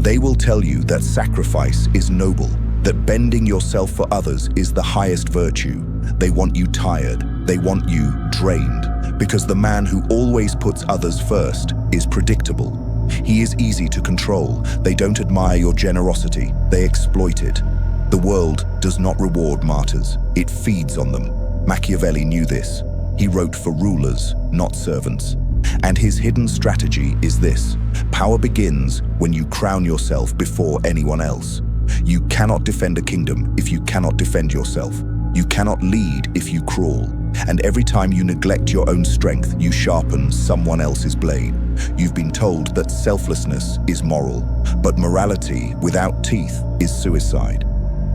They will tell you that sacrifice is noble, that bending yourself for others is the highest virtue. They want you tired, they want you drained, because the man who always puts others first is predictable. He is easy to control. They don't admire your generosity, they exploit it. The world does not reward martyrs, it feeds on them. Machiavelli knew this. He wrote for rulers, not servants. And his hidden strategy is this: power begins when you crown yourself before anyone else. You cannot defend a kingdom if you cannot defend yourself. You cannot lead if you crawl. And every time you neglect your own strength, you sharpen someone else's blade. You've been told that selflessness is moral, but morality without teeth is suicide.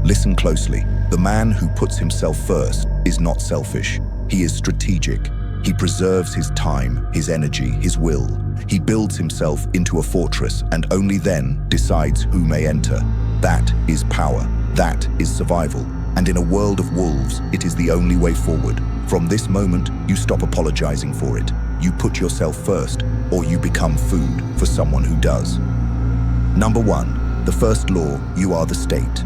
Listen closely. The man who puts himself first is not selfish. He is strategic. He preserves his time, his energy, his will. He builds himself into a fortress and only then decides who may enter. That is power. That is survival. And in a world of wolves, it is the only way forward. From this moment, you stop apologizing for it. You put yourself first, or you become food for someone who does. Number 1, the first law: you are the state.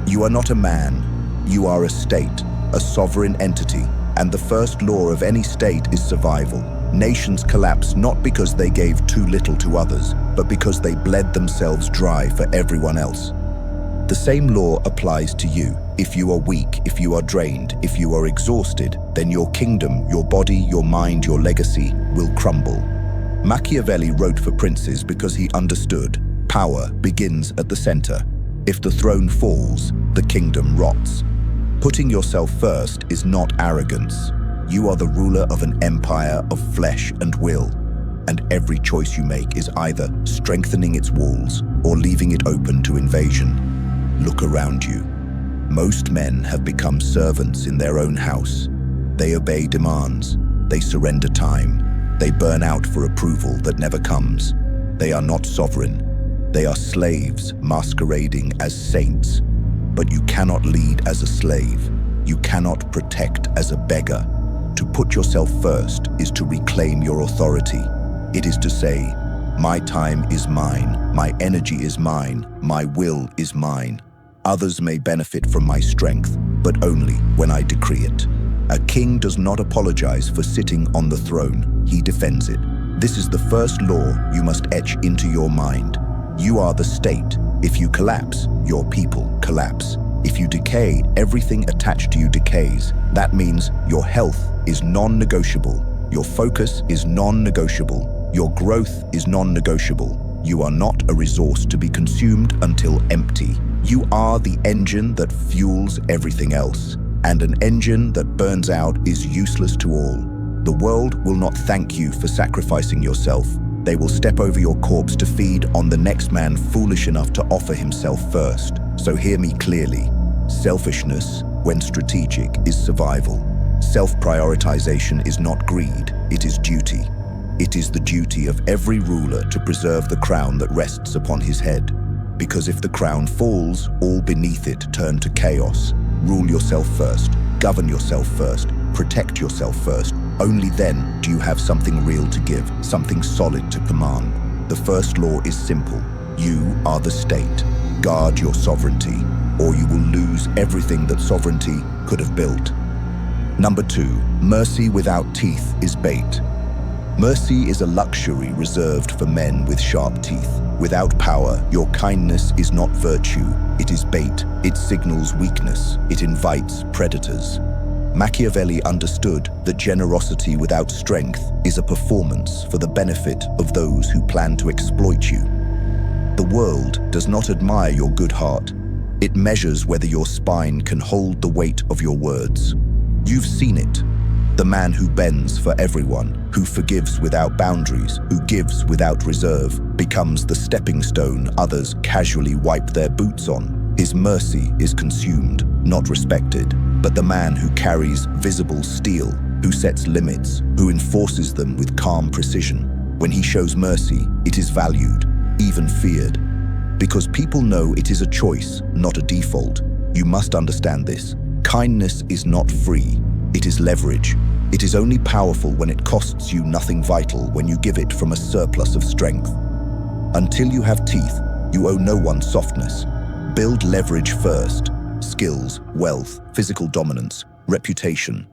You are not a man, you are a state, a sovereign entity, and the first law of any state is survival. Nations collapse not because they gave too little to others, but because they bled themselves dry for everyone else. The same law applies to you. If you are weak, if you are drained, if you are exhausted, then your kingdom, your body, your mind, your legacy will crumble. Machiavelli wrote for princes because he understood power begins at the center. If the throne falls, the kingdom rots. Putting yourself first is not arrogance. You are the ruler of an empire of flesh and will, and every choice you make is either strengthening its walls or leaving it open to invasion. Look around you. Most men have become servants in their own house. They obey demands. They surrender time. They burn out for approval that never comes. They are not sovereign. They are slaves masquerading as saints. But you cannot lead as a slave. You cannot protect as a beggar. To put yourself first is to reclaim your authority. It is to say, my time is mine, my energy is mine, my will is mine. Others may benefit from my strength, but only when I decree it. A king does not apologize for sitting on the throne, he defends it. This is the first law you must etch into your mind. You are the state. If you collapse, your people collapse. If you decay, everything attached to you decays. That means your health is non-negotiable. Your focus is non-negotiable. Your growth is non-negotiable. You are not a resource to be consumed until empty. You are the engine that fuels everything else, and an engine that burns out is useless to all. The world will not thank you for sacrificing yourself. They will step over your corpse to feed on the next man foolish enough to offer himself first. So hear me clearly. Selfishness, when strategic, is survival. Self-prioritization is not greed, it is duty. It is the duty of every ruler to preserve the crown that rests upon his head. Because if the crown falls, all beneath it turn to chaos. Rule yourself first, govern yourself first, protect yourself first. Only then do you have something real to give, something solid to command. The first law is simple. You are the state. Guard your sovereignty, or you will lose everything that sovereignty could have built. Number 2, mercy without teeth is bait. Mercy is a luxury reserved for men with sharp teeth. Without power, your kindness is not virtue. It is bait. It signals weakness. It invites predators. Machiavelli understood that generosity without strength is a performance for the benefit of those who plan to exploit you. The world does not admire your good heart. It measures whether your spine can hold the weight of your words. You've seen it. The man who bends for everyone, who forgives without boundaries, who gives without reserve, becomes the stepping stone others casually wipe their boots on. His mercy is consumed, not respected. But the man who carries visible steel, who sets limits, who enforces them with calm precision, when he shows mercy, it is valued, even feared. Because people know it is a choice, not a default. You must understand this. Kindness is not free. It is leverage. It is only powerful when it costs you nothing vital, when you give it from a surplus of strength. Until you have teeth, You owe no one softness. Build leverage first: skills, wealth, physical dominance, reputation.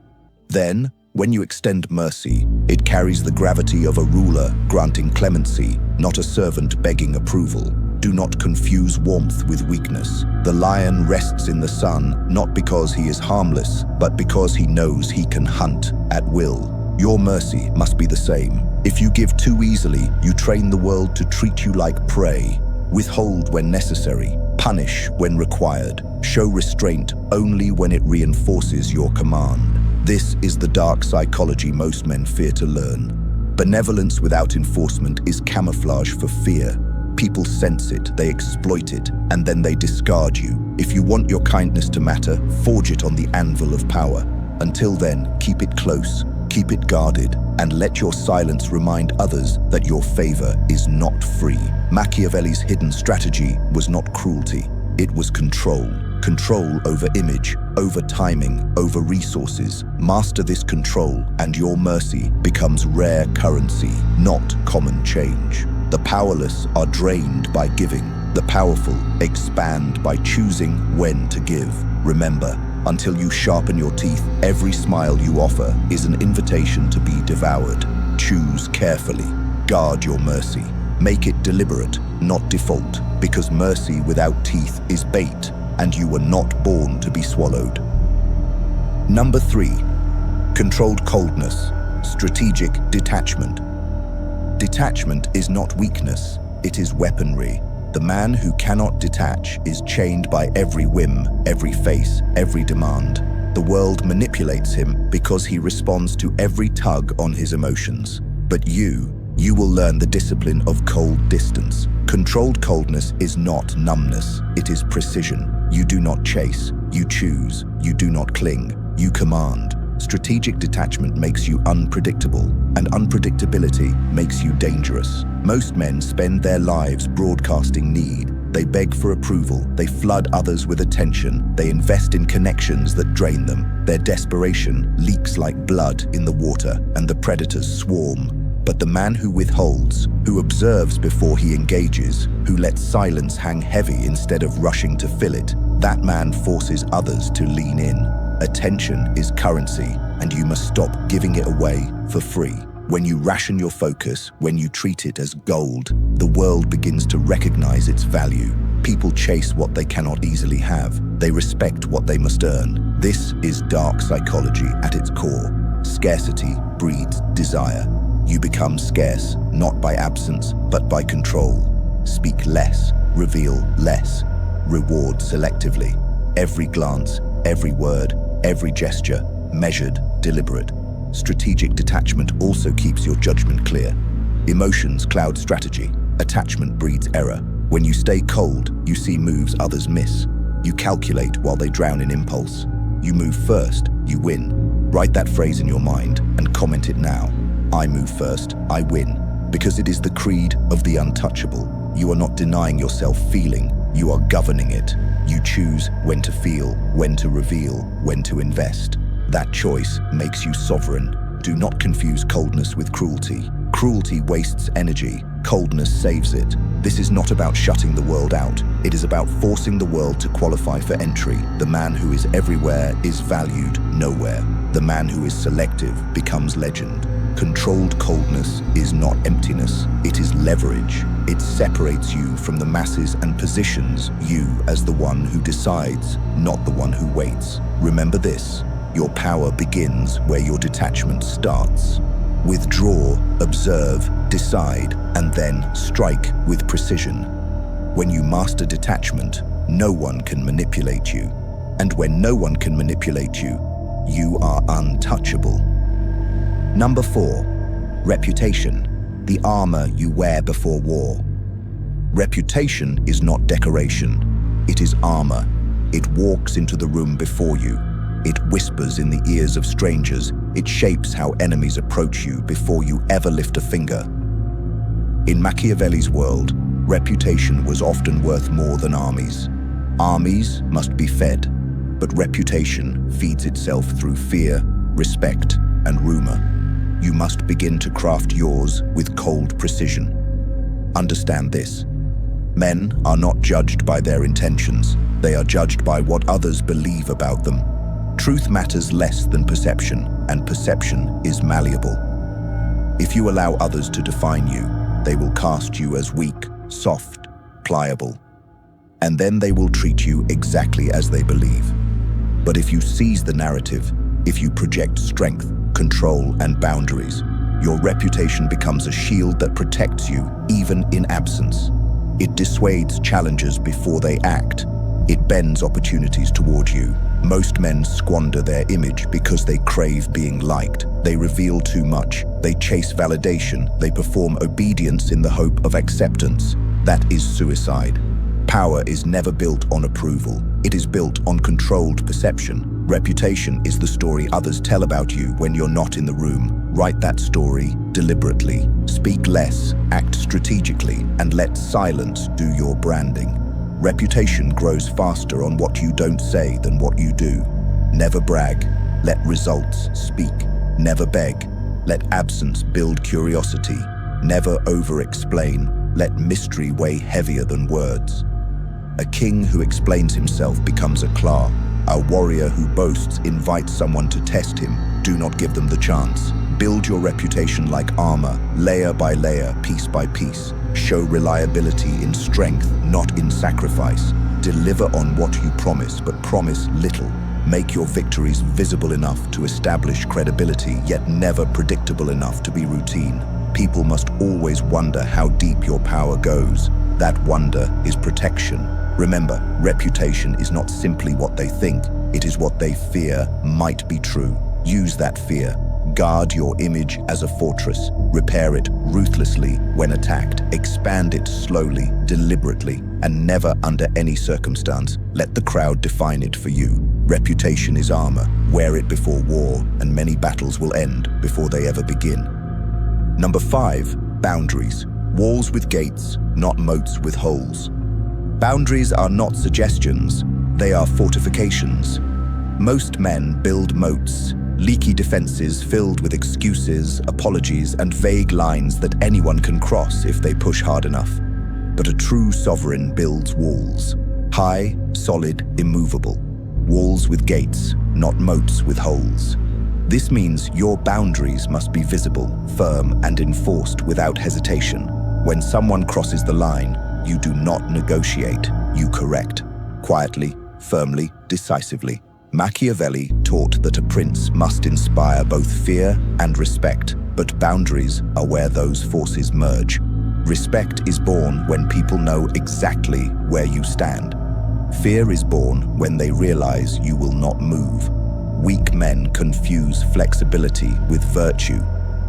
Then, when you extend mercy, it carries the gravity of a ruler granting clemency, not a servant begging approval. Do not confuse warmth with weakness. The lion rests in the sun, not because he is harmless, but because he knows he can hunt at will. Your mercy must be the same. If you give too easily, you train the world to treat you like prey. Withhold when necessary, punish when required, show restraint only when it reinforces your command. This is the dark psychology most men fear to learn. Benevolence without enforcement is camouflage for fear. People sense it, they exploit it, and then they discard you. If you want your kindness to matter, forge it on the anvil of power. Until then, keep it close, keep it guarded, and let your silence remind others that your favor is not free. Machiavelli's hidden strategy was not cruelty, it was control. Control over image, over timing, over resources. Master this control, and your mercy becomes rare currency, not common change. The powerless are drained by giving. The powerful expand by choosing when to give. Remember, until you sharpen your teeth, every smile you offer is an invitation to be devoured. Choose carefully. Guard your mercy. Make it deliberate, not default, because mercy without teeth is bait, and you were not born to be swallowed. Number 3, controlled coldness, strategic detachment. Detachment is not weakness, it is weaponry. The man who cannot detach is chained by every whim, every face, every demand. The world manipulates him because he responds to every tug on his emotions. But you will learn the discipline of cold distance. Controlled coldness is not numbness, it is precision. You do not chase, you choose. You do not cling, you command. Strategic detachment makes you unpredictable, and unpredictability makes you dangerous. Most men spend their lives broadcasting need. They beg for approval, they flood others with attention, they invest in connections that drain them. Their desperation leaks like blood in the water, and the predators swarm. But the man who withholds, who observes before he engages, who lets silence hang heavy instead of rushing to fill it, that man forces others to lean in. Attention is currency, and you must stop giving it away for free. When you ration your focus, when you treat it as gold, the world begins to recognize its value. People chase what they cannot easily have. They respect what they must earn. This is dark psychology at its core. Scarcity breeds desire. You become scarce, not by absence, but by control. Speak less, reveal less, reward selectively. Every glance, every word, every gesture, measured, deliberate. Strategic detachment also keeps your judgment clear. Emotions cloud strategy. Attachment breeds error. When you stay cold, you see moves others miss. You calculate while they drown in impulse. You move first, you win. Write that phrase in your mind and comment it now. I move first, I win. Because it is the creed of the untouchable. You are not denying yourself feeling, you are governing it. You choose when to feel, when to reveal, when to invest. That choice makes you sovereign. Do not confuse coldness with cruelty. Cruelty wastes energy, coldness saves it. This is not about shutting the world out. It is about forcing the world to qualify for entry. The man who is everywhere is valued nowhere. The man who is selective becomes legend. Controlled coldness is not emptiness, it is leverage. It separates you from the masses and positions you as the one who decides, not the one who waits. Remember this, your power begins where your detachment starts. Withdraw, observe, decide, and then strike with precision. When you master detachment, no one can manipulate you. And when no one can manipulate you, you are untouchable. Number 4, reputation, the armor you wear before war. Reputation is not decoration, it is armor. It walks into the room before you. It whispers in the ears of strangers. It shapes how enemies approach you before you ever lift a finger. In Machiavelli's world, reputation was often worth more than armies. Armies must be fed, but reputation feeds itself through fear, respect, and rumor. You must begin to craft yours with cold precision. Understand this. Men are not judged by their intentions. They are judged by what others believe about them. Truth matters less than perception, and perception is malleable. If you allow others to define you, they will cast you as weak, soft, pliable. And then they will treat you exactly as they believe. But if you seize the narrative, if you project strength, control, and boundaries, your reputation becomes a shield that protects you even in absence. It dissuades challengers before they act. It bends opportunities toward you. Most men squander their image because they crave being liked. They reveal too much. They chase validation. They perform obedience in the hope of acceptance. That is suicide. Power is never built on approval. It is built on controlled perception. Reputation is the story others tell about you when you're not in the room. Write that story deliberately. Speak less, act strategically, and let silence do your branding. Reputation grows faster on what you don't say than what you do. Never brag. Let results speak. Never beg. Let absence build curiosity. Never over-explain. Let mystery weigh heavier than words. A king who explains himself becomes a Klar. A warrior who boasts invites someone to test him. Do not give them the chance. Build your reputation like armor, layer by layer, piece by piece. Show reliability in strength, not in sacrifice. Deliver on what you promise, but promise little. Make your victories visible enough to establish credibility, yet never predictable enough to be routine. People must always wonder how deep your power goes. That wonder is protection. Remember, reputation is not simply what they think, it is what they fear might be true. Use that fear. Guard your image as a fortress. Repair it ruthlessly when attacked. Expand it slowly, deliberately, and never under any circumstance let the crowd define it for you. Reputation is armor. Wear it before war, and many battles will end before they ever begin. Number 5, boundaries. Walls with gates, not moats with holes. Boundaries are not suggestions, they are fortifications. Most men build moats, leaky defenses filled with excuses, apologies, and vague lines that anyone can cross if they push hard enough. But a true sovereign builds walls. High, solid, immovable. Walls with gates, not moats with holes. This means your boundaries must be visible, firm, and enforced without hesitation. When someone crosses the line, you do not negotiate, you correct. Quietly, firmly, decisively. Machiavelli taught that a prince must inspire both fear and respect, but boundaries are where those forces merge. Respect is born when people know exactly where you stand. Fear is born when they realize you will not move. Weak men confuse flexibility with virtue.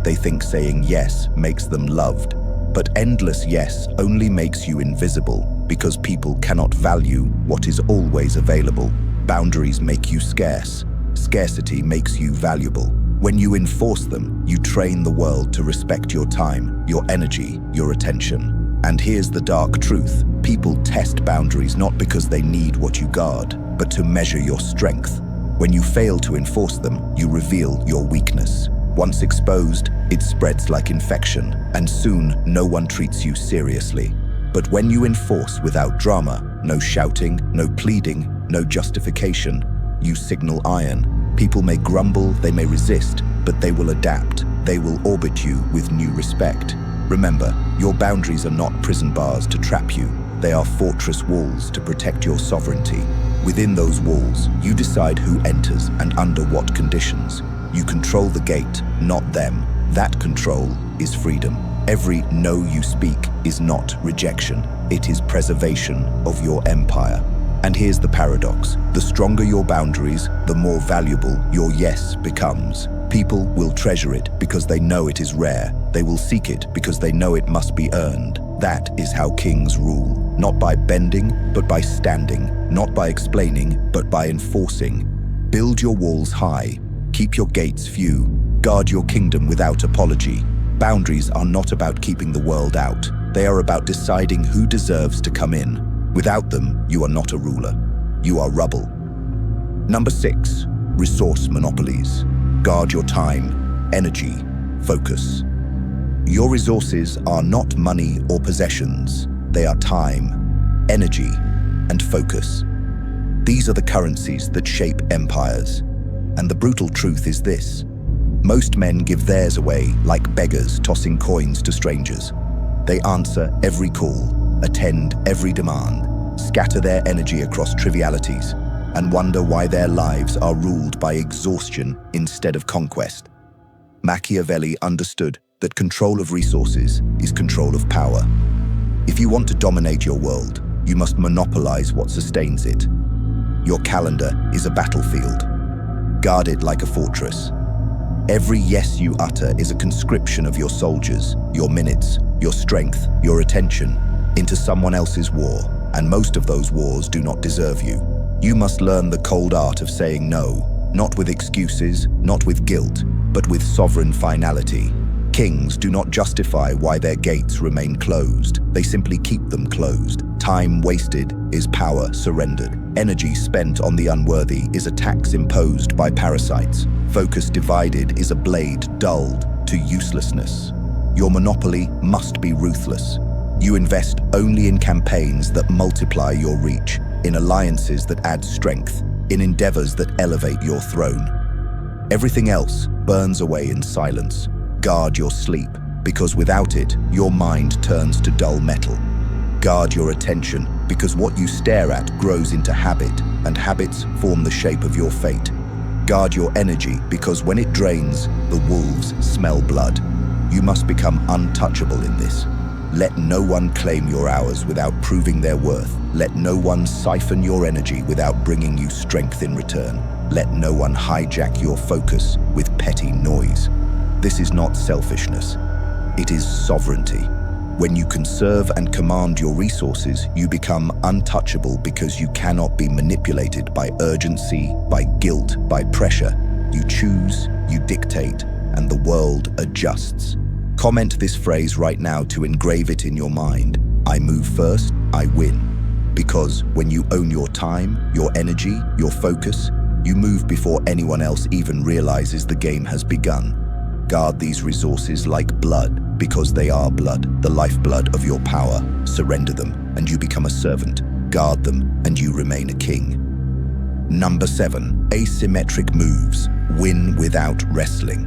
They think saying yes makes them loved. But endless yes only makes you invisible because people cannot value what is always available. Boundaries make you scarce. Scarcity makes you valuable. When you enforce them, you train the world to respect your time, your energy, your attention. And here's the dark truth. People test boundaries not because they need what you guard, but to measure your strength. When you fail to enforce them, you reveal your weakness. Once exposed, it spreads like infection, and soon no one treats you seriously. But when you enforce without drama, no shouting, no pleading, no justification, you signal iron. People may grumble, they may resist, but they will adapt. They will orbit you with new respect. Remember, your boundaries are not prison bars to trap you. They are fortress walls to protect your sovereignty. Within those walls, you decide who enters and under what conditions. You control the gate, not them. That control is freedom. Every no you speak is not rejection. It is preservation of your empire. And here's the paradox. The stronger your boundaries, the more valuable your yes becomes. People will treasure it because they know it is rare. They will seek it because they know it must be earned. That is how kings rule. Not by bending, but by standing. Not by explaining, but by enforcing. Build your walls high. Keep your gates few. Guard your kingdom without apology. Boundaries are not about keeping the world out. They are about deciding who deserves to come in. Without them, you are not a ruler. You are rubble. Number 6, resource monopolies. Guard your time, energy, focus. Your resources are not money or possessions. They are time, energy, and focus. These are the currencies that shape empires. And the brutal truth is this: most men give theirs away like beggars tossing coins to strangers. They answer every call, attend every demand, scatter their energy across trivialities, and wonder why their lives are ruled by exhaustion instead of conquest. Machiavelli understood that control of resources is control of power. If you want to dominate your world, you must monopolize what sustains it. Your calendar is a battlefield. Guard it like a fortress. Every yes you utter is a conscription of your soldiers, your minutes, your strength, your attention, into someone else's war, and most of those wars do not deserve you. You must learn the cold art of saying no, not with excuses, not with guilt, but with sovereign finality. Kings do not justify why their gates remain closed. They simply keep them closed. Time wasted is power surrendered. Energy spent on the unworthy is a tax imposed by parasites. Focus divided is a blade dulled to uselessness. Your monopoly must be ruthless. You invest only in campaigns that multiply your reach, in alliances that add strength, in endeavors that elevate your throne. Everything else burns away in silence. Guard your sleep, because without it, your mind turns to dull metal. Guard your attention, because what you stare at grows into habit, and habits form the shape of your fate. Guard your energy, because when it drains, the wolves smell blood. You must become untouchable in this. Let no one claim your hours without proving their worth. Let no one siphon your energy without bringing you strength in return. Let no one hijack your focus with petty noise. This is not selfishness. It is sovereignty. When you conserve and command your resources, you become untouchable because you cannot be manipulated by urgency, by guilt, by pressure. You choose, you dictate, and the world adjusts. Comment this phrase right now to engrave it in your mind. I move first, I win. Because when you own your time, your energy, your focus, you move before anyone else even realizes the game has begun. Guard these resources like blood, because they are blood, the lifeblood of your power. Surrender them, and you become a servant. Guard them, and you remain a king. Number 7, asymmetric moves. Win without wrestling.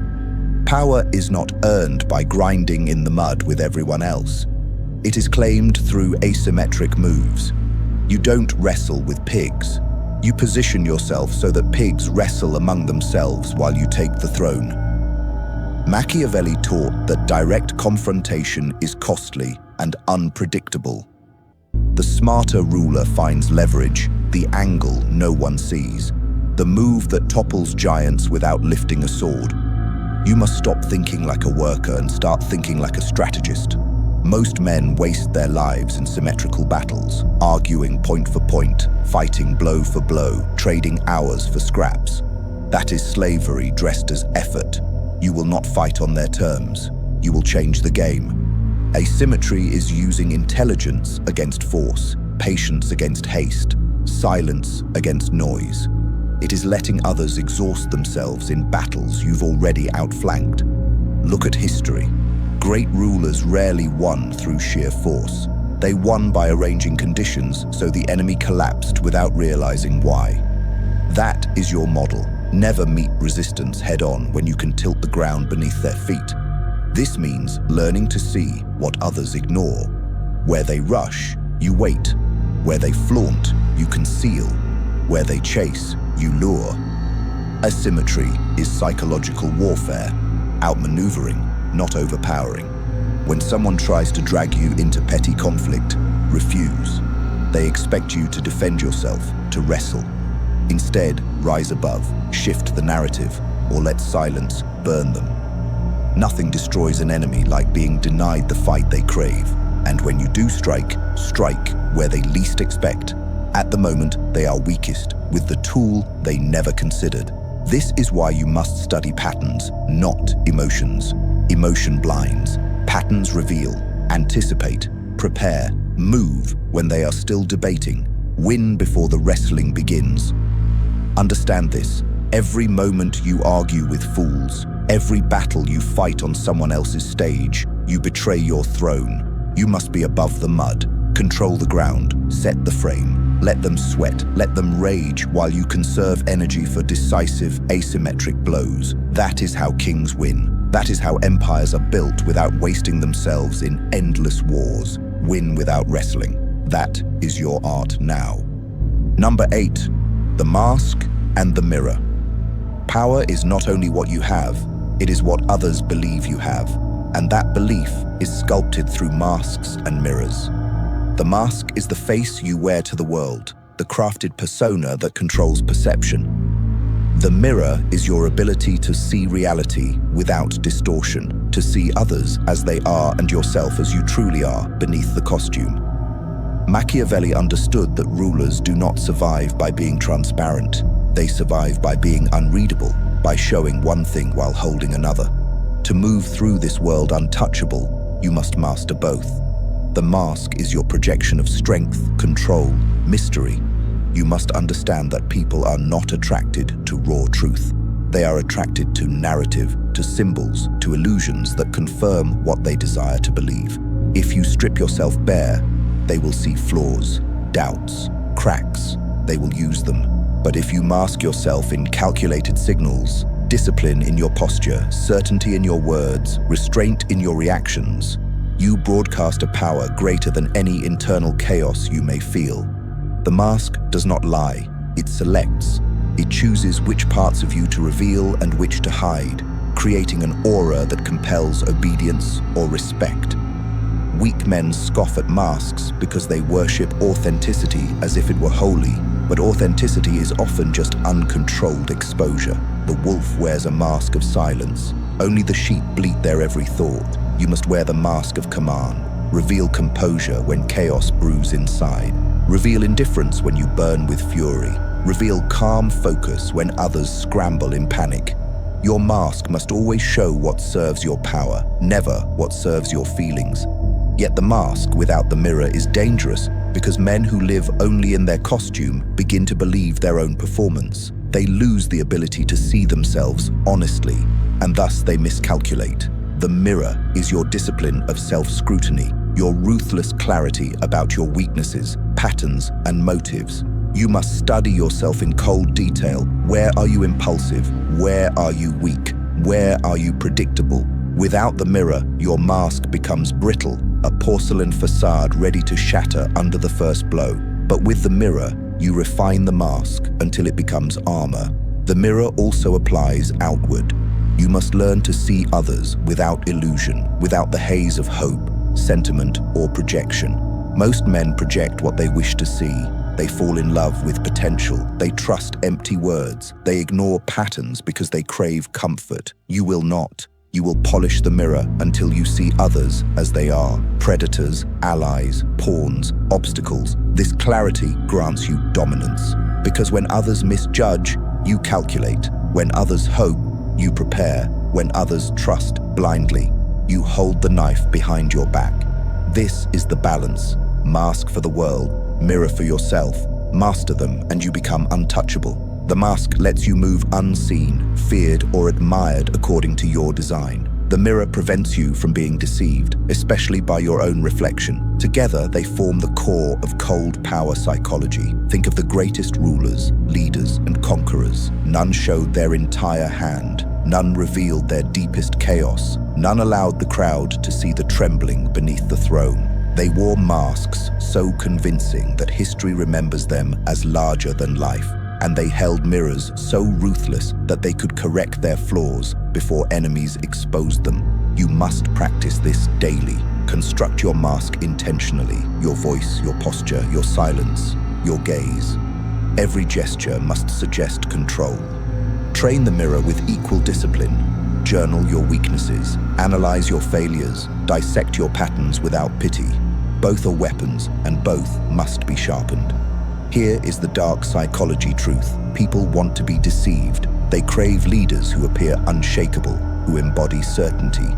Power is not earned by grinding in the mud with everyone else. It is claimed through asymmetric moves. You don't wrestle with pigs. You position yourself so that pigs wrestle among themselves while you take the throne. Machiavelli taught that direct confrontation is costly and unpredictable. The smarter ruler finds leverage, the angle no one sees, the move that topples giants without lifting a sword. You must stop thinking like a worker and start thinking like a strategist. Most men waste their lives in symmetrical battles, arguing point for point, fighting blow for blow, trading hours for scraps. That is slavery dressed as effort. You will not fight on their terms. You will change the game. Asymmetry is using intelligence against force, patience against haste, silence against noise. It is letting others exhaust themselves in battles you've already outflanked. Look at history. Great rulers rarely won through sheer force. They won by arranging conditions so the enemy collapsed without realizing why. That is your model. Never meet resistance head-on when you can tilt the ground beneath their feet. This means learning to see what others ignore. Where they rush, you wait. Where they flaunt, you conceal. Where they chase, you lure. Asymmetry is psychological warfare, outmaneuvering, not overpowering. When someone tries to drag you into petty conflict, refuse. They expect you to defend yourself, to wrestle. Instead, rise above, shift the narrative, or let silence burn them. Nothing destroys an enemy like being denied the fight they crave. And when you do strike, strike where they least expect. At the moment, they are weakest, with the tool they never considered. This is why you must study patterns, not emotions. Emotion blinds. Patterns reveal. Anticipate. Prepare. Move when they are still debating. Win before the wrestling begins. Understand this. Every moment you argue with fools, every battle you fight on someone else's stage, you betray your throne. You must be above the mud, Control the ground, set the frame. Let them sweat, let them rage while you conserve energy for decisive, asymmetric blows. That is how kings win. That is how empires are built without wasting themselves in endless wars. Win without wrestling. That is your art now. Number 8, the mask and the mirror. Power is not only what you have, it is what others believe you have. And that belief is sculpted through masks and mirrors. The mask is the face you wear to the world, the crafted persona that controls perception. The mirror is your ability to see reality without distortion, to see others as they are and yourself as you truly are beneath the costume. Machiavelli understood that rulers do not survive by being transparent. They survive by being unreadable, by showing one thing while holding another. To move through this world untouchable, you must master both. The mask is your projection of strength, control, mystery. You must understand that people are not attracted to raw truth. They are attracted to narrative, to symbols, to illusions that confirm what they desire to believe. If you strip yourself bare, they will see flaws, doubts, cracks. They will use them. But if you mask yourself in calculated signals, discipline in your posture, certainty in your words, restraint in your reactions, you broadcast a power greater than any internal chaos you may feel. The mask does not lie, it selects. It chooses which parts of you to reveal and which to hide, creating an aura that compels obedience or respect. Weak men scoff at masks because they worship authenticity as if it were holy, but authenticity is often just uncontrolled exposure. The wolf wears a mask of silence. Only the sheep bleat their every thought. You must wear the mask of command. Reveal composure when chaos brews inside. Reveal indifference when you burn with fury. Reveal calm focus when others scramble in panic. Your mask must always show what serves your power, never what serves your feelings. Yet the mask without the mirror is dangerous because men who live only in their costume begin to believe their own performance. They lose the ability to see themselves honestly, and thus they miscalculate. The mirror is your discipline of self-scrutiny, your ruthless clarity about your weaknesses, patterns, and motives. You must study yourself in cold detail. Where are you impulsive? Where are you weak? Where are you predictable? Without the mirror, your mask becomes brittle, a porcelain facade ready to shatter under the first blow. But with the mirror, you refine the mask until it becomes armor. The mirror also applies outward. You must learn to see others without illusion, without the haze of hope, sentiment, or projection. Most men project what they wish to see. They fall in love with potential. They trust empty words. They ignore patterns because they crave comfort. You will not. You will polish the mirror until you see others as they are. Predators, allies, pawns, obstacles. This clarity grants you dominance. Because when others misjudge, you calculate. When others hope, you prepare. When others trust blindly, you hold the knife behind your back. This is the balance. Mask for the world, mirror for yourself. Master them and you become untouchable. The mask lets you move unseen, feared, or admired according to your design. The mirror prevents you from being deceived, especially by your own reflection. Together, they form the core of cold power psychology. Think of the greatest rulers, leaders, and conquerors. None showed their entire hand. None revealed their deepest chaos. None allowed the crowd to see the trembling beneath the throne. They wore masks so convincing that history remembers them as larger than life. And they held mirrors so ruthless that they could correct their flaws before enemies exposed them. You must practice this daily. Construct your mask intentionally. Your voice, your posture, your silence, your gaze. Every gesture must suggest control. Train the mirror with equal discipline. Journal your weaknesses. Analyze your failures. Dissect your patterns without pity. Both are weapons, and both must be sharpened. Here is the dark psychology truth. People want to be deceived. They crave leaders who appear unshakable, who embody certainty.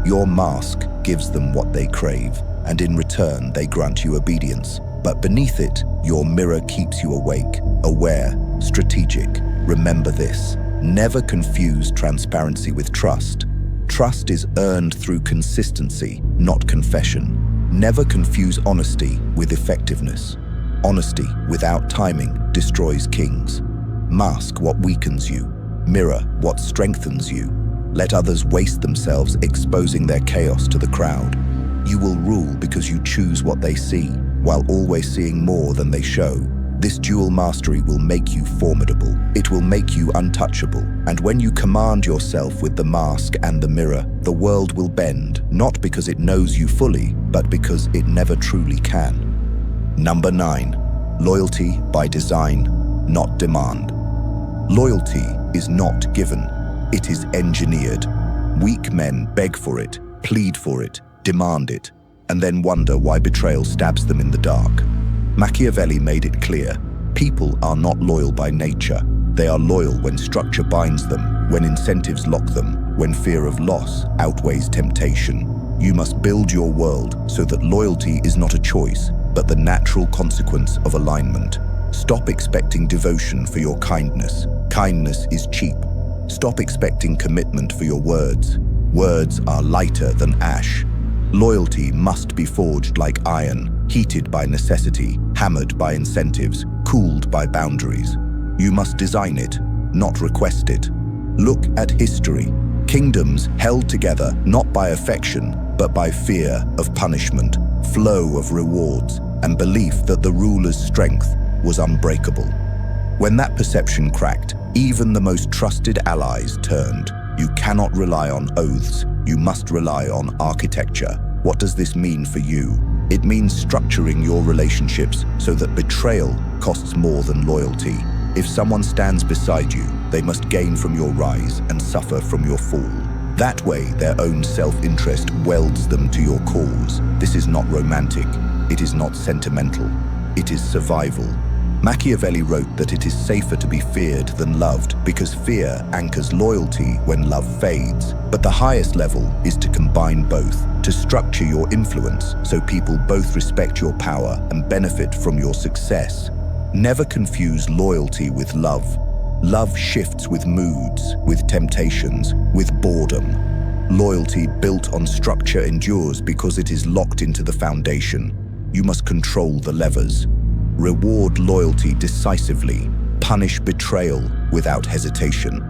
Your mask gives them what they crave, and in return they grant you obedience. But beneath it, your mirror keeps you awake, aware, strategic. Remember this. Never confuse transparency with trust. Trust is earned through consistency, not confession. Never confuse honesty with effectiveness. Honesty without timing destroys kings. Mask what weakens you. Mirror what strengthens you. Let others waste themselves exposing their chaos to the crowd. You will rule because you choose what they see, while always seeing more than they show. This dual mastery will make you formidable. It will make you untouchable. And when you command yourself with the mask and the mirror, the world will bend, not because it knows you fully, but because it never truly can. Number 9. Loyalty by design, not demand. Loyalty is not given. It is engineered. Weak men beg for it, plead for it, demand it, and then wonder why betrayal stabs them in the dark. Machiavelli made it clear, people are not loyal by nature. They are loyal when structure binds them, when incentives lock them, when fear of loss outweighs temptation. You must build your world so that loyalty is not a choice, but the natural consequence of alignment. Stop expecting devotion for your kindness. Kindness is cheap. Stop expecting commitment for your words. Words are lighter than ash. Loyalty must be forged like iron, heated by necessity, hammered by incentives, cooled by boundaries. You must design it, not request it. Look at history. Kingdoms held together not by affection, but by fear of punishment, flow of rewards, and belief that the ruler's strength was unbreakable. When that perception cracked, even the most trusted allies turned. You cannot rely on oaths. You must rely on architecture. What does this mean for you? It means structuring your relationships so that betrayal costs more than loyalty. If someone stands beside you, they must gain from your rise and suffer from your fall. That way, their own self-interest welds them to your cause. This is not romantic. It is not sentimental. It is survival. Machiavelli wrote that it is safer to be feared than loved because fear anchors loyalty when love fades. But the highest level is to combine both, to structure your influence so people both respect your power and benefit from your success. Never confuse loyalty with love. Love shifts with moods, with temptations, with boredom. Loyalty built on structure endures because it is locked into the foundation. You must control the levers. Reward loyalty decisively. Punish betrayal without hesitation.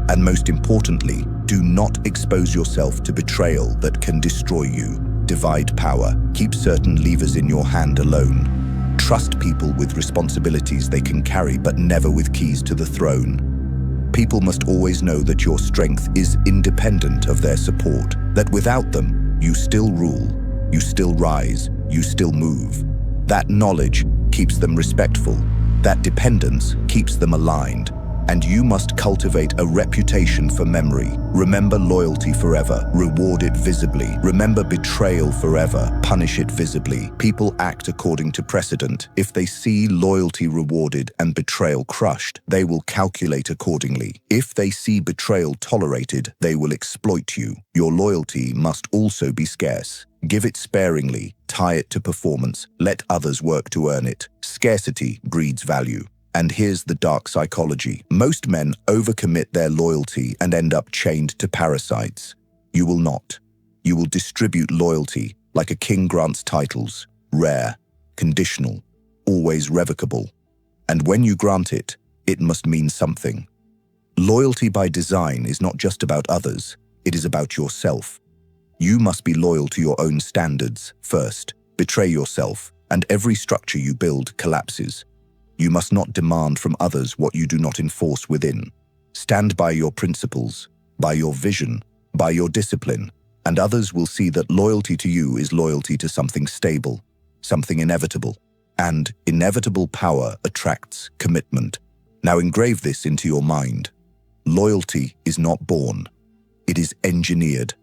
And most importantly, do not expose yourself to betrayal that can destroy you. Divide power. Keep certain levers in your hand alone. Trust people with responsibilities they can carry, but never with keys to the throne. People must always know that your strength is independent of their support, that without them, you still rule, you still rise, you still move. That knowledge keeps them respectful. That dependence keeps them aligned. And you must cultivate a reputation for memory. Remember loyalty forever. Reward it visibly. Remember betrayal forever. Punish it visibly. People act according to precedent. If they see loyalty rewarded and betrayal crushed, they will calculate accordingly. If they see betrayal tolerated, they will exploit you. Your loyalty must also be scarce. Give it sparingly. Tie it to performance. Let others work to earn it. Scarcity breeds value. And here's the dark psychology. Most men overcommit their loyalty and end up chained to parasites. You will not. You will distribute loyalty like a king grants titles, rare, conditional, always revocable. And when you grant it, it must mean something. Loyalty by design is not just about others, it is about yourself. You must be loyal to your own standards first. Betray yourself, and every structure you build collapses. You must not demand from others what you do not enforce within. Stand by your principles, by your vision, by your discipline, and others will see that loyalty to you is loyalty to something stable, something inevitable. And inevitable power attracts commitment. Now engrave this into your mind. Loyalty is not born. It is engineered.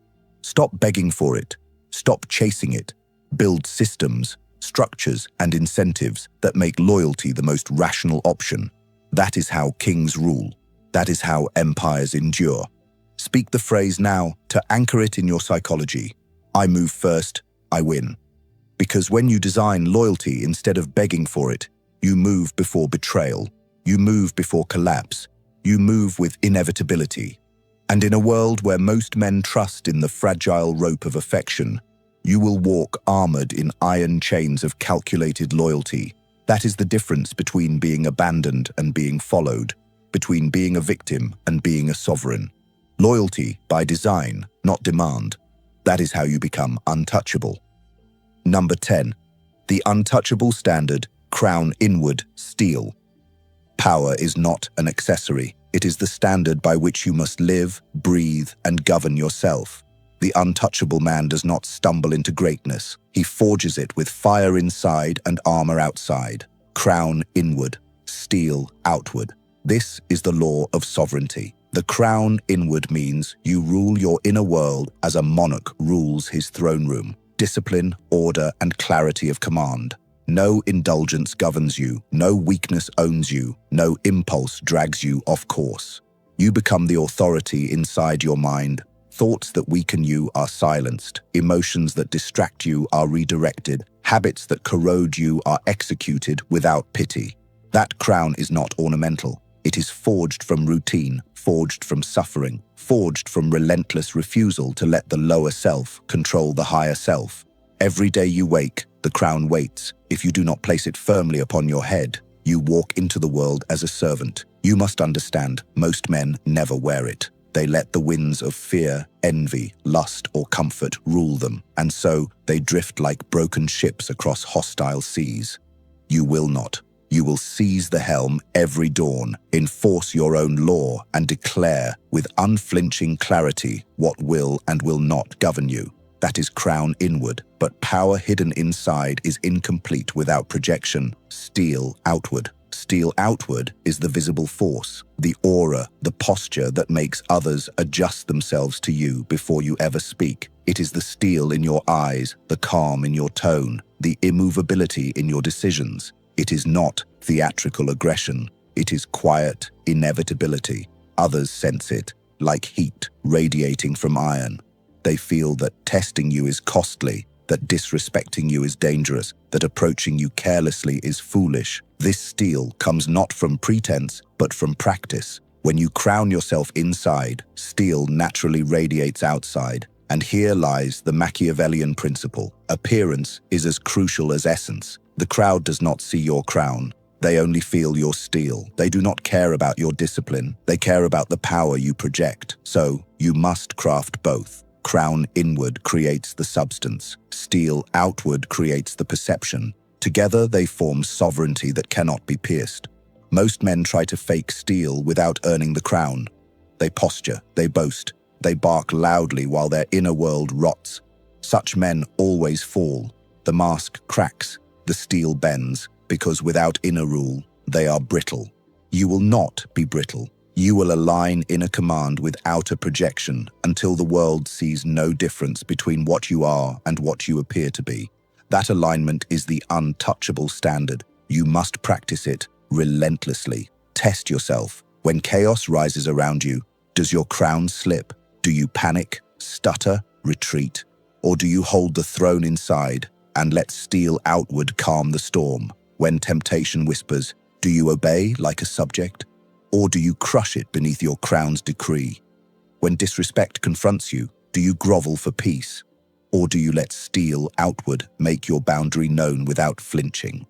Stop begging for it. Stop chasing it. Build systems, structures, and incentives that make loyalty the most rational option. That is how kings rule. That is how empires endure. Speak the phrase now to anchor it in your psychology. I move first, I win. Because when you design loyalty instead of begging for it, you move before betrayal. You move before collapse. You move with inevitability. And in a world where most men trust in the fragile rope of affection, You will walk armored in iron chains of calculated loyalty. That is the difference between being abandoned and being followed, between being a victim and being a sovereign. Loyalty by design, not demand. That is how you become untouchable. Number 10. The untouchable standard, crown inward, steel. Power is not an accessory. It is the standard by which you must live, breathe, and govern yourself. The untouchable man does not stumble into greatness. He forges it with fire inside and armor outside. Crown inward, steel outward. This is the law of sovereignty. The crown inward means you rule your inner world as a monarch rules his throne room. Discipline, order, and clarity of command. No indulgence governs you, no weakness owns you, no impulse drags you off course. You become the authority inside your mind. Thoughts that weaken you are silenced. Emotions that distract you are redirected. Habits that corrode you are executed without pity. That crown is not ornamental. It is forged from routine, forged from suffering, forged from relentless refusal to let the lower self control the higher self. Every day you wake, the crown waits. If you do not place it firmly upon your head, you walk into the world as a servant. You must understand, most men never wear it. They let the winds of fear, envy, lust, or comfort rule them, and so they drift like broken ships across hostile seas. You will not. You will seize the helm every dawn, enforce your own law, and declare with unflinching clarity what will and will not govern you. That is crown inward, but power hidden inside is incomplete without projection. Steel outward. Steel outward is the visible force, the aura, the posture that makes others adjust themselves to you before you ever speak. It is the steel in your eyes, the calm in your tone, the immovability in your decisions. It is not theatrical aggression. It is quiet inevitability. Others sense it, like heat radiating from iron. They feel that testing you is costly, that disrespecting you is dangerous, that approaching you carelessly is foolish. This steel comes not from pretense, but from practice. When you crown yourself inside, steel naturally radiates outside. And here lies the Machiavellian principle. Appearance is as crucial as essence. The crowd does not see your crown. They only feel your steel. They do not care about your discipline. They care about the power you project. So, you must craft both. Crown inward creates the substance. Steel outward creates the perception. Together they form sovereignty that cannot be pierced. Most men try to fake steel without earning the crown. They posture, they boast, they bark loudly while their inner world rots. Such men always fall. The mask cracks, the steel bends, because without inner rule, they are brittle. You will not be brittle. You will align inner command with outer projection until the world sees no difference between what you are and what you appear to be. That alignment is the untouchable standard. You must practice it relentlessly. Test yourself. When chaos rises around you, does your crown slip? Do you panic, stutter, retreat? Or do you hold the throne inside and let steel outward calm the storm? When temptation whispers, do you obey like a subject? Or do you crush it beneath your crown's decree? When disrespect confronts you, do you grovel for peace? Or do you let steel outward make your boundary known without flinching?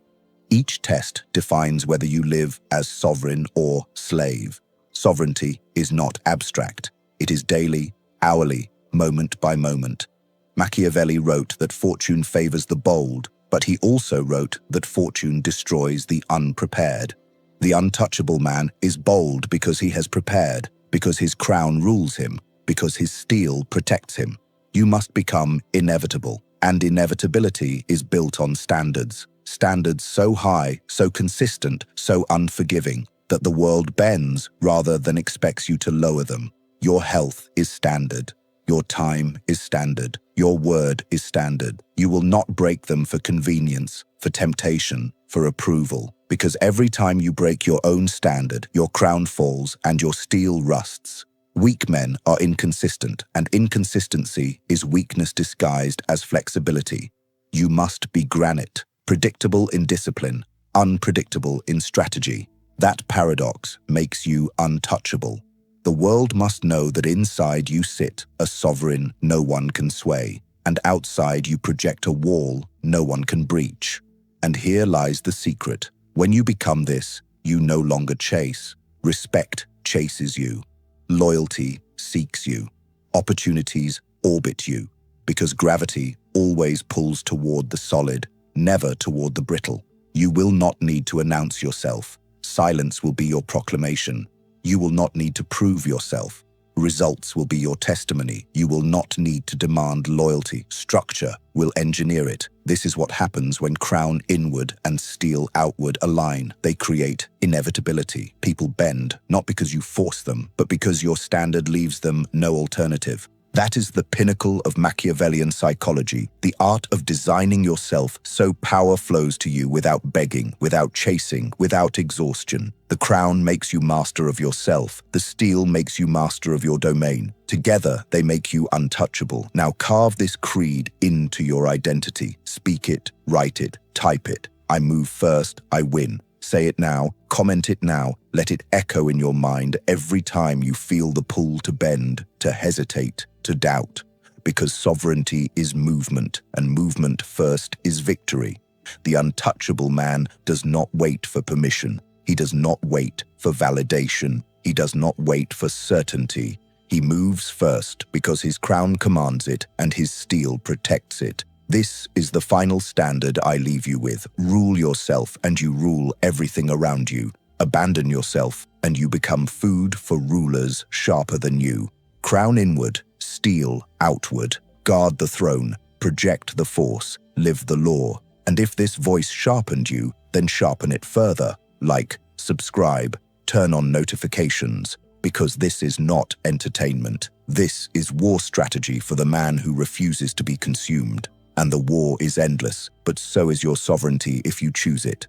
Each test defines whether you live as sovereign or slave. Sovereignty is not abstract. It is daily, hourly, moment by moment. Machiavelli wrote that fortune favors the bold, but he also wrote that fortune destroys the unprepared. The untouchable man is bold because he has prepared, because his crown rules him, because his steel protects him. You must become inevitable, and inevitability is built on standards. Standards so high, so consistent, so unforgiving, that the world bends rather than expects you to lower them. Your health is standard. Your time is standard. Your word is standard. You will not break them for convenience, for temptation, for approval. Because every time you break your own standard, your crown falls and your steel rusts. Weak men are inconsistent, and inconsistency is weakness disguised as flexibility. You must be granite, predictable in discipline, unpredictable in strategy. That paradox makes you untouchable. The world must know that inside you sit a sovereign no one can sway. and outside you project a wall no one can breach. And here lies the secret. When you become this, you no longer chase. Respect chases you. Loyalty seeks you. Opportunities orbit you, because gravity always pulls toward the solid, never toward the brittle. You will not need to announce yourself. Silence will be your proclamation. You will not need to prove yourself. Results will be your testimony. You will not need to demand loyalty. Structure will engineer it. This is what happens when crown inward and steel outward align. They create inevitability. People bend, not because you force them, but because your standard leaves them no alternative. That is the pinnacle of Machiavellian psychology, the art of designing yourself so power flows to you without begging, without chasing, without exhaustion. The crown makes you master of yourself. The steel makes you master of your domain. Together, they make you untouchable. Now carve this creed into your identity. Speak it, write it, type it. I move first, I win. Say it now, comment it now, let it echo in your mind every time you feel the pull to bend, to hesitate, to doubt. Because sovereignty is movement, and movement first is victory. The untouchable man does not wait for permission. He does not wait for validation. He does not wait for certainty. He moves first because his crown commands it and his steel protects it. This is the final standard I leave you with. Rule yourself and you rule everything around you. Abandon yourself and you become food for rulers sharper than you. Crown inward, steel outward. Guard the throne, project the force, live the law. And if this voice sharpened you, then sharpen it further. Like, subscribe, turn on notifications, because this is not entertainment. This is war strategy for the man who refuses to be consumed. And the war is endless, but so is your sovereignty if you choose it.